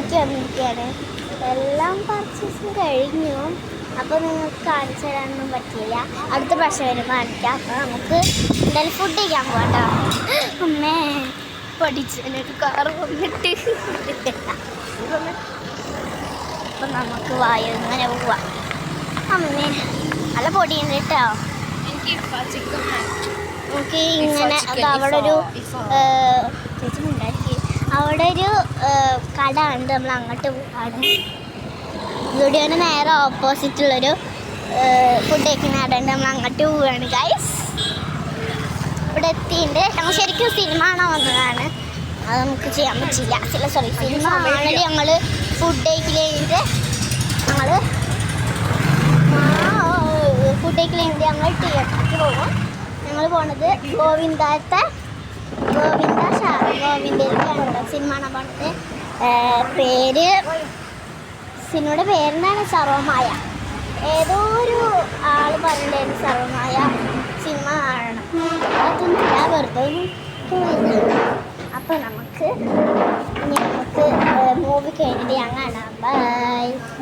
നോക്കി വന്നിരിക്കുകയാണ്. എല്ലാം പർച്ചേസും കഴിഞ്ഞു. അപ്പോൾ നിങ്ങൾക്ക് കാണിച്ചു തരാനൊന്നും പറ്റില്ല. അടുത്ത പ്രാവശ്യം വരുമ്പോൾ കാണിക്കാം. അപ്പോൾ നമുക്ക് എന്തായാലും ഫുഡ് കഴിക്കാൻ പോകാം കേട്ടോ. അമ്മേ പഠിച്ചതിനൊരു കാറ് വന്നിട്ട് അപ്പം നമുക്ക് വായു ഇങ്ങനെ പോവാം. അമ്മേ നല്ല പൊടിയുണ്ട് കേട്ടോ. നമുക്ക് ഇങ്ങനെ അത് അവിടെ ഒരു ചേച്ചി ഉണ്ടാക്കി അവിടെ ഒരു കട ഉണ്ട്. നമ്മൾ അങ്ങോട്ട് പോവാണ്. വീഡിയോന് നേരെ ഓപ്പോസിറ്റുള്ളൊരു ഫുഡ് കഴിക്കുന്ന കട ഉണ്ട്. നമ്മൾ അങ്ങോട്ട് പോവുകയാണ് ഗൈസ്. ഇവിടെ എത്തിയിട്ടുണ്ട്. ഞങ്ങൾ ശരിക്കും സിനിമ കാണാൻ വന്നതാണ്. അത് നമുക്ക് ചെയ്യാൻ പറ്റില്ല. സിനിമ ആണെങ്കിൽ ഞങ്ങൾ ഫുഡ് കഴിക്കലേൻ്റെ ഫുഡ് കഴിക്കലേൻ്റെ ഞങ്ങൾ തിയേറ്ററിലേക്ക് പോകും. ഞങ്ങൾ പോണത് ഗോവിന്ദയിലേക്കാണ് സിനിമ കാണാൻ പോണത്. സിനിമയുടെ പേരെന്താണ്? സർവമായ. ഏതോ ഒരു ആൾ പറഞ്ഞിട്ടുണ്ടായിരുന്നു സർവമായ സിനിമ കാണണം. അതൊന്നുമില്ല, വെറുതെ അപ്പോൾ നമുക്ക് മൂവി കഴിഞ്ഞിട്ട് ഞാൻ കാണാം. ബൈ.